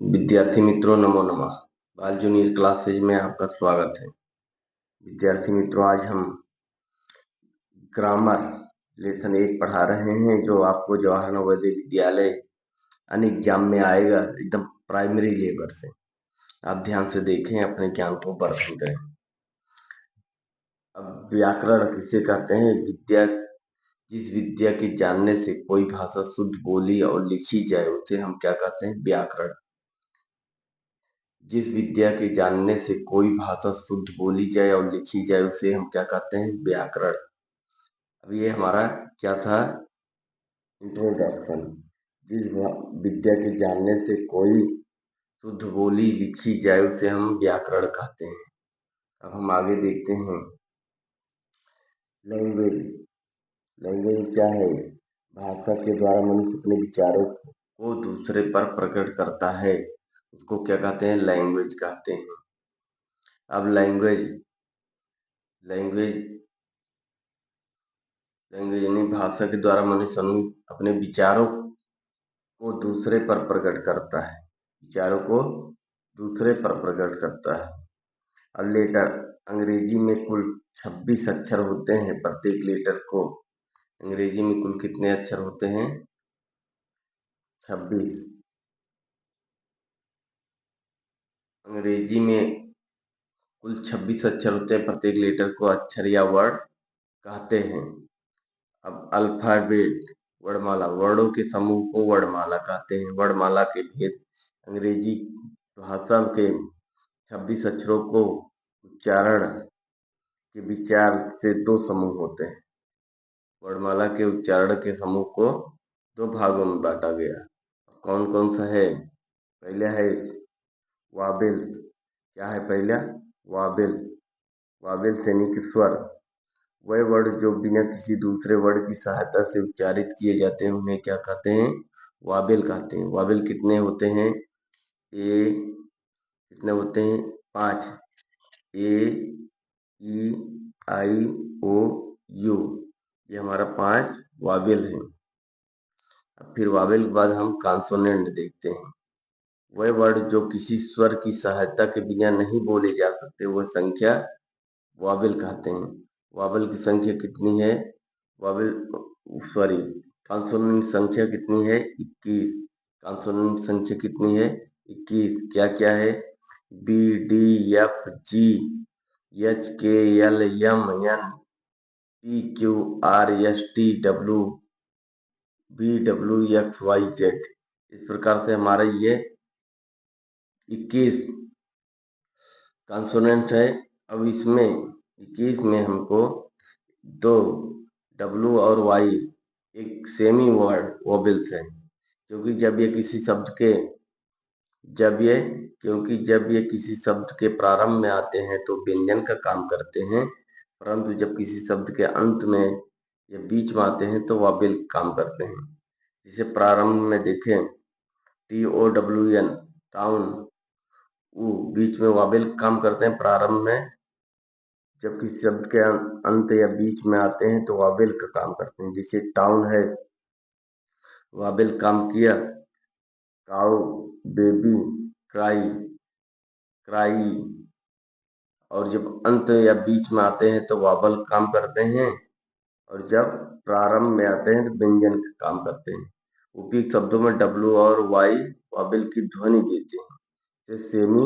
विद्यार्थी मित्रों, नमो नमः। बाल जूनियर क्लासेज में आपका स्वागत है। विद्यार्थी मित्रों, आज हम ग्रामर लेसन 1 पढ़ा रहे हैं, जो आपको जवाहर नवोदय विद्यालय एग्जाम में आएगा, एकदम प्राइमरी लेवल से। आप ध्यान से देखें, अपने ज्ञान को वर्धन करें। अब व्याकरण किसे कहते हैं? जिस विद्या के जानने से कोई भाषा शुद्ध बोली और लिखी जाए उसे हम क्या कहते हैं? व्याकरण। जिस विद्या के जानने से कोई भाषा शुद्ध बोली जाए और लिखी जाए उसे हम क्या कहते हैं? व्याकरण। अब ये हमारा क्या था? इंट्रोडक्शन। जिस विद्या के जानने से कोई शुद्ध बोली लिखी जाए उसे हम व्याकरण कहते हैं। अब हम आगे देखते हैं। लैंग्वेज। लैंग्वेज क्या है? भाषा के द्वारा मनुष्य अपने विचारों को दूसरे पर प्रकट करता है, उसको क्या कहते हैं? लैंग्वेज कहते हैं। अब लैंग्वेज यानी भाषा के द्वारा मनुष्य अपने विचारों को दूसरे पर प्रकट करता है। विचारों को दूसरे पर प्रकट करता है। अब लेटर। अंग्रेजी में कुल 26 अक्षर होते हैं। प्रत्येक लेटर को अंग्रेजी में कुल कितने अक्षर होते हैं? 26। अंग्रेजी में कुल 26 अक्षर होते हैं। प्रत्येक लेटर को अक्षर या वर्ड कहते हैं। अब अल्फाबेट, वर्णमाला। वर्णों के समूह को वर्णमाला कहते हैं। वर्णमाला के भेद। अंग्रेजी भाषा के 26 अक्षरों को उच्चारण के विचार से 2 समूह होते हैं। वर्णमाला के उच्चारण के समूह को 2 भागों में बांटा गया। कौन कौन सा है? पहला है वावेल्स। क्या है पहला? वावेल्स। वावेल्स यानी कि स्वर। वह वर्ड जो बिना किसी दूसरे वर्ड की सहायता से उच्चारित किए जाते हैं उन्हें क्या कहते हैं? वावेल कहते हैं। वावेल कितने होते हैं? कितने होते हैं? 5। ए, ई, आई, ओ, यू। ये हमारा 5 वावेल है। अब फिर वावेल के बाद हम कॉन्सोनेंट देखते हैं। वह वर्ड जो किसी स्वर की सहायता के बिना नहीं बोले जा सकते, वह संख्या वावेल कहते हैं। वावेल की संख्या कितनी है? कॉन्सोनेंट संख्या कितनी है? 21। कॉन्सोनेंट संख्या कितनी है? 21। क्या क्या है? B, D, F, G, H, K, L, M, N, P, Q, R, S, T, W, B, W, X, Y, Z. इस प्रकार से हमारा ये 21 कॉन्सोनेंट है। अब इसमें 21 में हमको 2 डब्ल्यू और वाई एक सेमी वर्ड वोवेल्स है, क्योंकि जब ये किसी शब्द के प्रारंभ में आते हैं तो व्यंजन का काम करते हैं, परंतु जब किसी शब्द के अंत में या बीच में आते हैं तो वोवेल काम करते हैं। जिसे प्रारंभ में देखें, TOWN, टाउन, बीच में वोवेल काम करते हैं। प्रारंभ में जब किसी शब्द के अंत या बीच में आते हैं तो वोवेल का काम करते हैं। जैसे टाउन है, वोवेल काम किया। Cow, baby, cry, cry. और जब अंत या बीच में आते हैं तो वोवेल काम करते हैं, और जब प्रारंभ में आते हैं तो व्यंजन का काम करते हैं। उपयुक्त शब्दों में डब्ल्यू और वाई वोवेल की ध्वनि देते हैं। इसे सेमी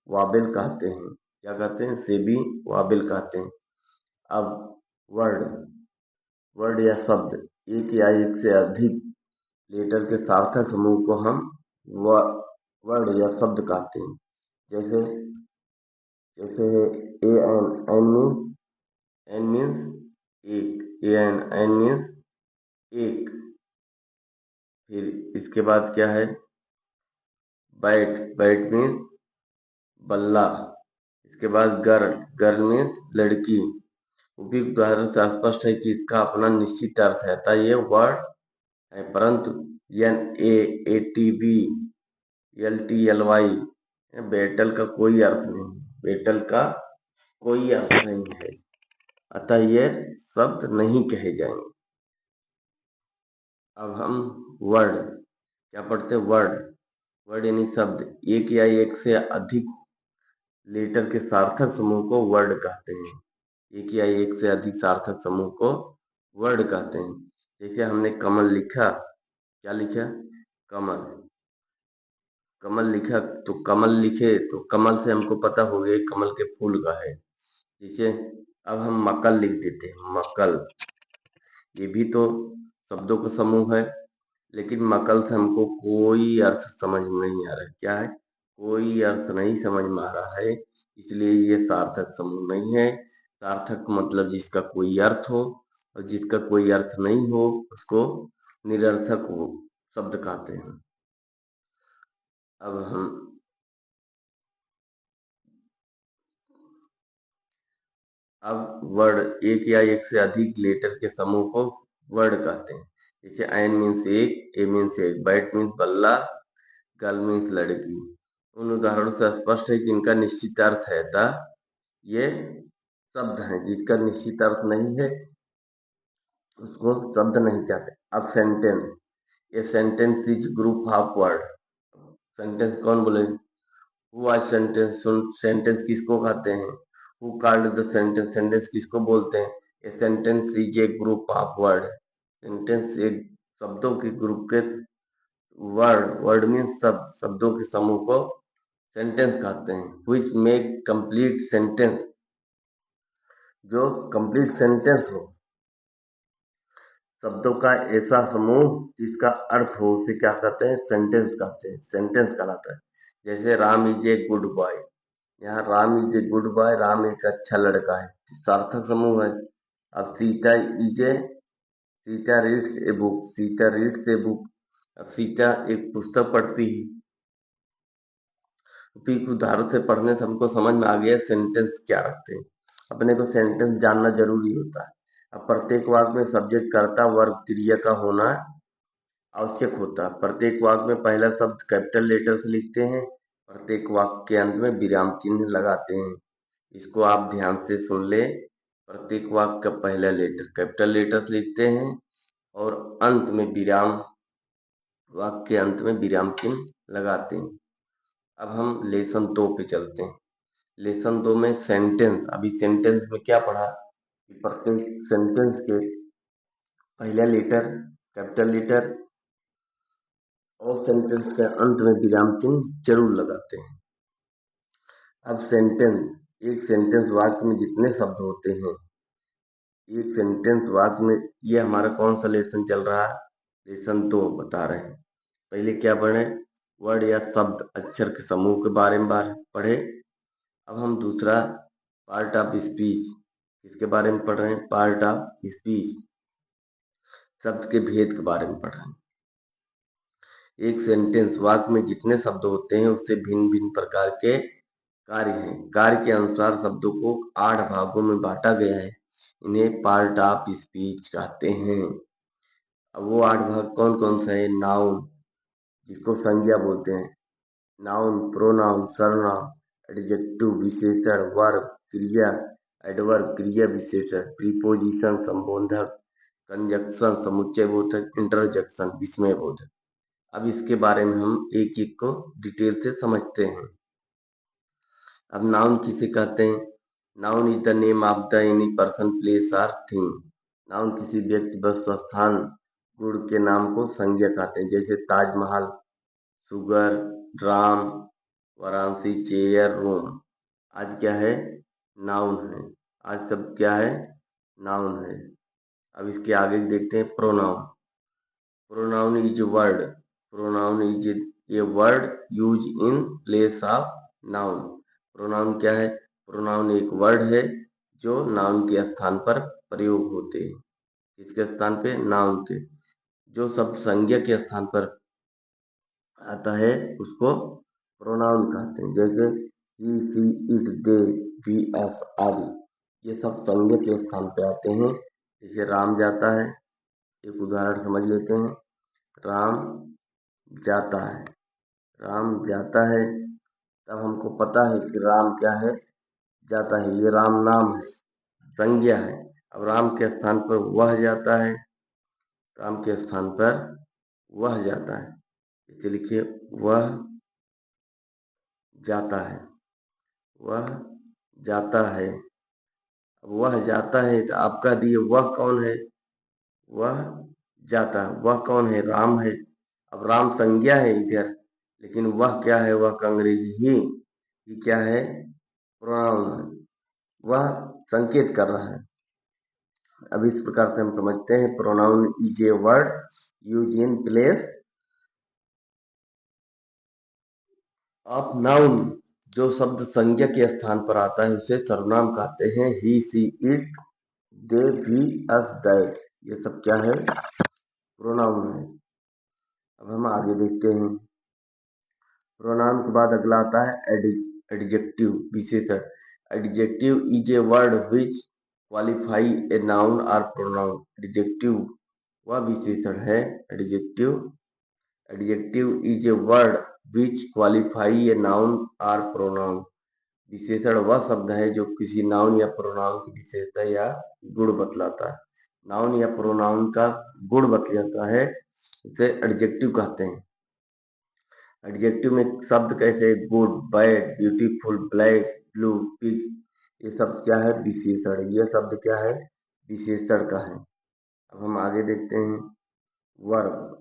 वोवेल कहते हैं। क्या कहते हैं? सेमी वोवेल कहते हैं। अब वर्ड या शब्द, एक या एक से अधिक लेटर के सार्थक समूह को हम वर्ड या शब्द कहते हैं। जैसे एन मीन्स एक। एन मीन्स एक। फिर इसके बाद क्या है? बैट मीन्स बल्ला। इसके बाद गर्ल मीन्स लड़की। उपयुक्त उदाहरण से स्पष्ट है कि इसका अपना निश्चित अर्थ है, अतः ये वर्ड है, परंतु NAATB, LTLY बेटल का कोई अर्थ नहीं। बेटल का कोई अर्थ नहीं है, अतः ये शब्द नहीं कहे जाएंगे। अब हम वर्ड क्या पढ़ते हैं? वर्ड। वर्ड यानी शब्द, एक या एक से अधिक लेटर के सार्थक समूह को वर्ड कहते हैं। एक या एक से अधिक सार्थक समूह को वर्ड कहते हैं। देखिए हमने कमल लिखा, क्या लिखा? कमल। कमल लिखा तो कमल लिखे तो कमल से हमको पता हो गया कमल के फूल का है, ठीक है। अब हम मकल लिख देते हैं, मकल। ये भी तो शब्दों का समूह है, लेकिन मकल से हमको कोई अर्थ समझ में नहीं आ रहा है। क्या है? कोई अर्थ नहीं समझ में आ रहा है, इसलिए ये सार्थक समूह नहीं है। सार्थक मतलब जिसका कोई अर्थ हो, और जिसका कोई अर्थ नहीं हो उसको निरर्थक शब्द कहते हैं। अब हम अब वर्ड, एक या एक से अधिक लेटर के समूह को वर्ड कहते हैं। जैसे एन मीन्स एक, ए मीन्स एक, बैट मीन्स बल्ला, गर्ल मीन्स लड़की। उन उदाहरणों से स्पष्ट है कि इनका निश्चित अर्थ है, अतः ये शब्द हैं। जिसका निश्चित अर्थ नहीं है उसको शब्द नहीं कहते। अब सेंटेंस, ये sentence is group of word. Sentence कौन बोले? हु आज सेंटेंस, सेंटेंस किसको कहते हैं? Who called the sentence, sentence किसको बोलते हैं? A sentence is a group of word. Sentence एक शब्दों के ग्रुप के, वर्ड, वर्ड मीन्स शब्द, शब्दों के समूह को सेंटेंस कहते हैं। व्हिच मेक कंप्लीट सेंटेंस, जो कंप्लीट सेंटेंस हो, शब्दों का ऐसा समूह जिसका अर्थ हो, उसे क्या कहते हैं? सेंटेंस कहते हैं, सेंटेंस कहलाता है। जैसे Ram is a good boy, यहाँ Ram is a good boy, Ram एक अच्छा लड़का है, सार्थक समूह है। अब Sita is a, Sita reads a book, Sita reads a book. अब सीता एक पुस्तक पढ़ती है, तो उदाहरण से पढ़ने से हमको समझ में आ गया सेंटेंस क्या रखते हैं। अपने को सेंटेंस जानना जरूरी होता है। अब प्रत्येक वाक्य में सब्जेक्ट, कर्ता, वर्ब, क्रिया का होना आवश्यक होता है। प्रत्येक वाक्य में पहला शब्द कैपिटल लेटर से लिखते हैं, प्रत्येक वाक्य के अंत में विराम चिन्ह लगाते हैं। इसको आप ध्यान से सुन ले। प्रत्येक वाक्य का पहला लेटर कैपिटल लेटर से लिखते हैं और अंत में विराम, वाक्य के अंत में विराम चिन्ह लगाते हैं। अब हम लेसन 2 पे चलते हैं। लेसन 2 में सेंटेंस, अभी सेंटेंस में क्या पढ़ा कि प्रत्येक सेंटेंस के पहला लेटर कैपिटल लेटर और सेंटेंस के अंत में विराम चिन्ह जरूर लगाते हैं। अब सेंटेंस, एक सेंटेंस वाक्य में जितने शब्द होते हैं, एक सेंटेंस वाक्य में, ये हमारा कौन सा लेसन चल रहा है? लेसन 2 बता रहे हैं। पहले क्या पढ़े? वर्ड या शब्द अक्षर के समूह के बारे में पढ़े। अब हम दूसरा पार्ट ऑफ स्पीच, इसके बारे में पढ़ रहे हैं। पार्ट ऑफ स्पीच, शब्द के भेद के बारे में पढ़ रहे हैं। एक सेंटेंस वाक्य में जितने शब्द होते हैं उससे भिन्न भिन्न प्रकार के कार्य हैं। कार्य के अनुसार शब्दों को 8 भागों में बांटा गया है, इन्हें पार्ट ऑफ स्पीच कहते हैं। अब वो 8 भाग कौन कौन सा है? नाउन, जिसको संज्ञा बोलते हैं, नाउन, प्रोनाउन, सरनाउन, एडजेक्टिव विशेषण, वर्ब क्रिया, एडवर्ब क्रिया विशेषण, प्रीपोजिशन संबोधक, कंजक्शन समुच्चय बोधक, इंटरजेक्शन विस्मय बोधक। अब इसके बारे में हम एक एक को डिटेल से समझते हैं। अब नाउन किसे कहते हैं? Noun is the name of the any person, place और थिंग। नाउन किसी व्यक्ति, वस्तु, स्थान, गुण के नाम को संज्ञा कहते हैं। जैसे Taj Mahal, sugar, drum, Varanasi, chair, Rome. आज क्या है? नाउन है। आज सब क्या है? नाउन है। अब इसके आगे देखते हैं pronoun. Pronoun is word, pronoun is a word use in place of noun. Pronoun क्या है? प्रोनाउन एक वर्ड है जो नाउन के स्थान पर प्रयोग होते हैं। किसके स्थान पे? नाउन के। जो शब्द संज्ञा के स्थान पर आता है उसको प्रोनाउन कहते हैं। जैसे ही, सी, इट, दे, वी, अस आदि, ये सब संज्ञा के स्थान पे आते हैं। जैसे राम जाता है, एक उदाहरण समझ लेते हैं। राम जाता है, राम जाता है, तब हमको पता है कि राम क्या है? जाता है। ये राम नाम है, संज्ञा है। अब राम के स्थान पर वह जाता है, राम के स्थान पर वह जाता है। इसे लिखिए, वह जाता है, वह जाता है। वह जाता है तो आपका दिए वह कौन है? वह जाता है, वह कौन है? राम है। अब राम संज्ञा है इधर, लेकिन वह क्या है? वह का अंग्रेजी ही क्या है? प्रोनाउन है। वह संकेत कर रहा है। अब इस प्रकार से हम समझते हैं pronoun is a word use in place of noun. जो शब्द संज्ञा के स्थान पर आता है उसे सर्वनाम कहते हैं। ही, सी, इट, दे, भी, अस, दैट, ये सब क्या है? प्रोनाउन है। अब हम आगे देखते हैं। प्रोनाउन के बाद अगला आता है एडजेक्टिव, विशेषण। Adjective is a word which qualify A noun और प्रोनाउन। एडजेक्टिव वह विशेषण है। Adjective adjective is a word which qualify A noun और प्रोनाउन। विशेषण वह शब्द है जो किसी नाउन या प्रोनाउन की विशेषता या गुण बतलाता है। नाउन या प्रोनाउन का गुण बतलाता है, इसे एडजेक्टिव कहते हैं। एडजेक्टिव में शब्द कैसे good, bad, beautiful, black, blue, pig, ये शब्द क्या है? विशेषण। ये शब्द क्या है? विशेषण का है। अब हम आगे देखते हैं। Verb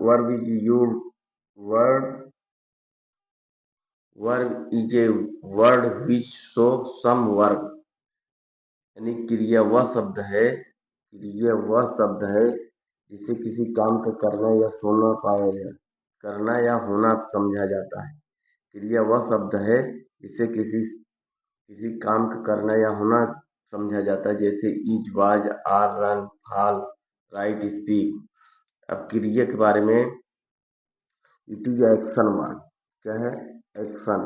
verb is use word verb is a word which show some work. यानी क्रिया वह शब्द है, क्रिया वह शब्द है जिसे किसी काम का करना या होना पाया जाए, करना या होना समझा जाता है। क्रिया वह शब्द है जिसे किसी काम का करना या होना समझा जाता है, जैसे is, was, are, run, fall, write, speak. अब क्रिया के बारे में, इट इज एक्शन वर्ड। क्या है? एक्शन।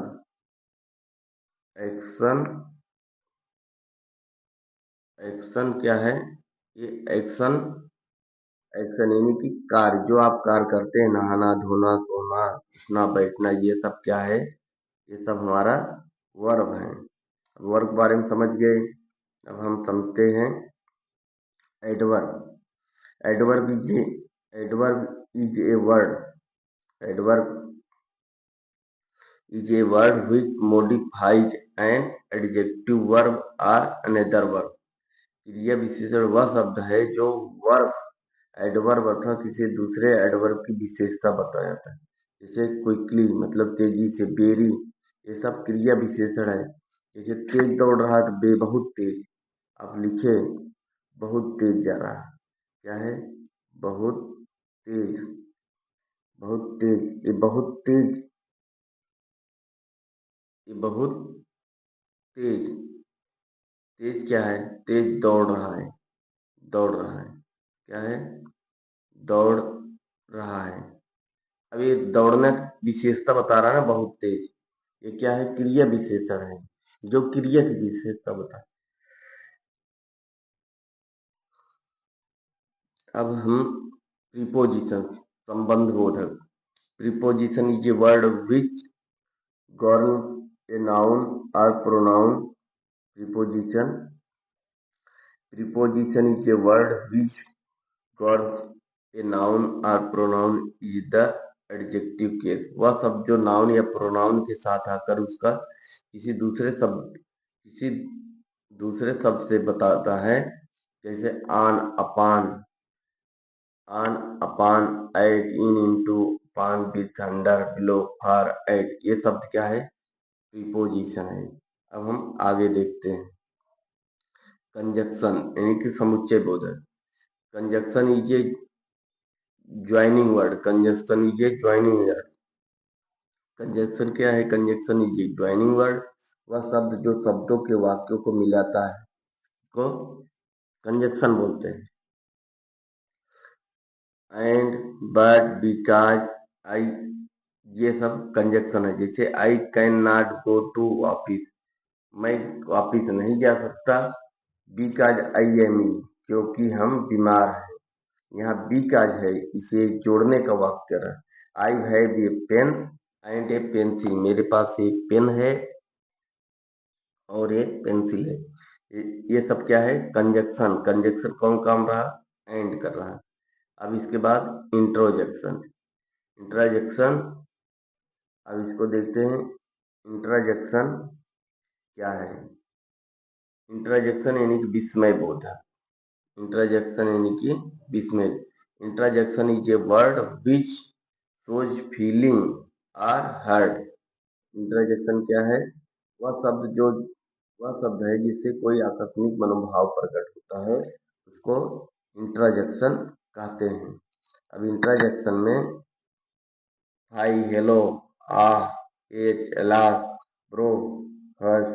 एक्शन एक्शन क्या है? ये एक्शन एक्शन यानी कि कार्य, जो आप कार्य करते हैं, नहाना, धोना, सोना, उठना, बैठना, ये सब क्या है? ये सब हमारा वर्ब है। वर्ब के बारे में समझ गए। अब हम समझते हैं adverb. Adverb is a word adverb is a word which modifies an adjective verb or another verb। क्रिया विशेषण वह शब्द है जो वर्ब एडवर्ब अथवा किसी दूसरे एडवर्ब की विशेषता बताया जाता है। जैसे क्विकली मतलब तेजी से, बेरी, ये सब क्रिया विशेषण है। जैसे तेज दौड़ रहा है तो बे बहुत तेज। आप लिखे बहुत तेज जा रहा है। क्या है? बहुत तेज। बहुत तेज, ये बहुत तेज, ये बहुत तेज। तेज क्या है? तेज दौड़ रहा है, दौड़ रहा है। क्या है? दौड़ रहा है। अब ये दौड़ने की विशेषता बता रहा है ना, बहुत तेज। ये क्या है? क्रिया विशेषण है जो क्रिया की विशेषता बता। अब हम प्रीपोजिशन, संबंध बोधक। Preposition is a word which govern a noun और pronoun. Preposition Preposition is a word which governs a noun or pronoun is the adjective case। वह शब्द जो नाउन या प्रोनाउन के साथ आकर उसका किसी दूसरे शब्द से बताता है। जैसे on, at, in, into, upon, with, under, below, far, at, ये शब्द क्या है? प्रीपोजिशन है। अब हम आगे देखते हैं। कंजक्शन यानी कि समुच्चय बोधक। Conjunction is a joining word. Conjunction is a joining word. Conjunction क्या है? Conjunction is a joining word. वह शब्द जो शब्दों के वाक्यों को मिलाता है को कंजक्शन बोलते हैं। एंड, बट, बिकॉज, आई, ये सब कंजक्शन है। जैसे I can not go to office, मैं ऑफिस नहीं जा सकता। बिकॉज आई एम इल, क्योंकि हम बीमार हैं। यहाँ बिकॉज है, इसे जोड़ने का वाक्य है। I have a pen and a pencil, मेरे पास एक पेन है और एक पेंसिल है। ये सब क्या है? कंजक्शन। कंजक्शन कौन काम रहा? एंड कर रहा है। अब इसके बाद इंट्रोजेक्शन। इंट्रोजेक्शन अब इसको देखते हैं इंट्राजेक्शन क्या है। इंट्राजेक्शन यानी कि विस्मय बोध। इंट्राजेक्शन यानी कि विस्मय। Interjection is a word which shows feeling or hurt. Interjection क्या है? वह शब्द है जिससे कोई आकस्मिक मनोभाव प्रकट होता है, उसको इंट्राजेक्शन कहते हैं। अब इंट्राजेक्शन में हाय, हेलो, आह, एच, एलास, ब्रो, हर्ष,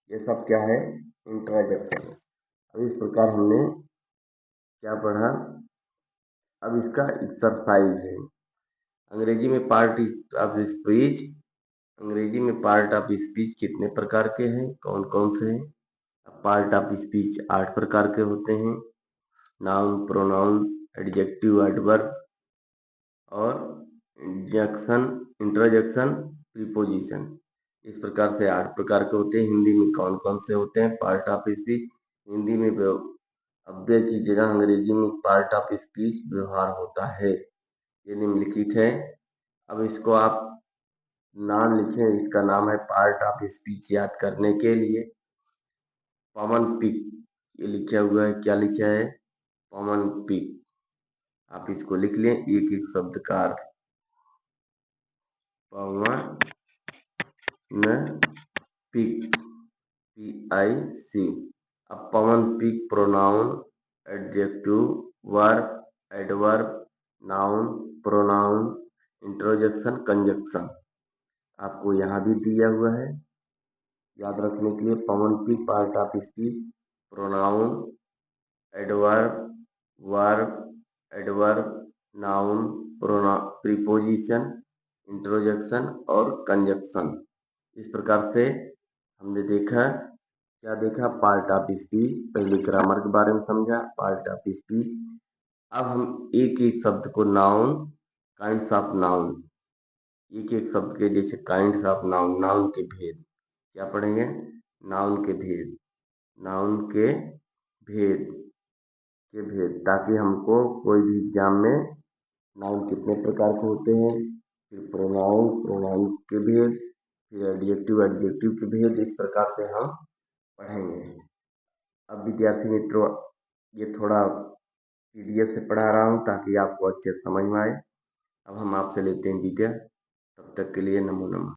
ये सब क्या है? इंट्राजेक्शन। अब इस प्रकार हमने क्या पढ़ा? अब इसका एक्सरसाइज है। अंग्रेजी में पार्ट ऑफ स्पीच। अंग्रेजी में पार्ट ऑफ स्पीच कितने प्रकार के हैं? कौन कौन से हैं? पार्ट ऑफ स्पीच 8 प्रकार के होते हैं। नाउन, प्रोनाउन, एडजेक्टिव, एडवर्ब और इंट्रोजेक्शन, प्रीपोजिशन। इस प्रकार से 8 प्रकार के होते हैं। हिंदी में कौन कौन से होते हैं पार्ट ऑफ स्पीच? हिंदी में अव्यय की जगह अंग्रेजी में पार्ट ऑफ स्पीच व्यवहार होता है। ये निम्नलिखित है। अब इसको आप नाम लिखें। इसका नाम है पार्ट ऑफ स्पीच। याद करने के लिए पवन पिक ये लिखा हुआ है। क्या लिखा है? पवन पिक। आप इसको लिख लें एक एक शब्द का अर्थ। पवन पिक, PIC। अब Pawan pick pronoun, adjective, verb, adverb, noun, pronoun, interjection, conjunction आपको यहाँ भी दिया हुआ है याद रखने के लिए। Pawan pick part of speech, pronoun, adverb, verb, adverb, noun, preposition, interjection और कंजक्शन। इस प्रकार से हमने देखा। क्या देखा? Part of speech. पहले ग्रामर के बारे में समझा, पार्ट ऑफ स्पीच। अब हम एक एक शब्द को नाउन, काइंड्स ऑफ नाउन, एक एक शब्द के जैसे काइंड्स ऑफ नाउन, नाउन के भेद क्या पढ़ेंगे? नाउन के भेद, नाउन के भेद ताकि हमको कोई भी एग्जाम में नाउन कितने प्रकार के होते हैं, फिर प्रोनाउन के भेद, फिर एडजेक्टिव के भेद, इस प्रकार से हम पढ़ेंगे। अब विद्यार्थी मित्रों, ये थोड़ा PDF से पढ़ा रहा हूँ ताकि आपको अच्छे समझ में आए। अब हम आपसे लेते हैं विदा। तब तक के लिए नमो नमः।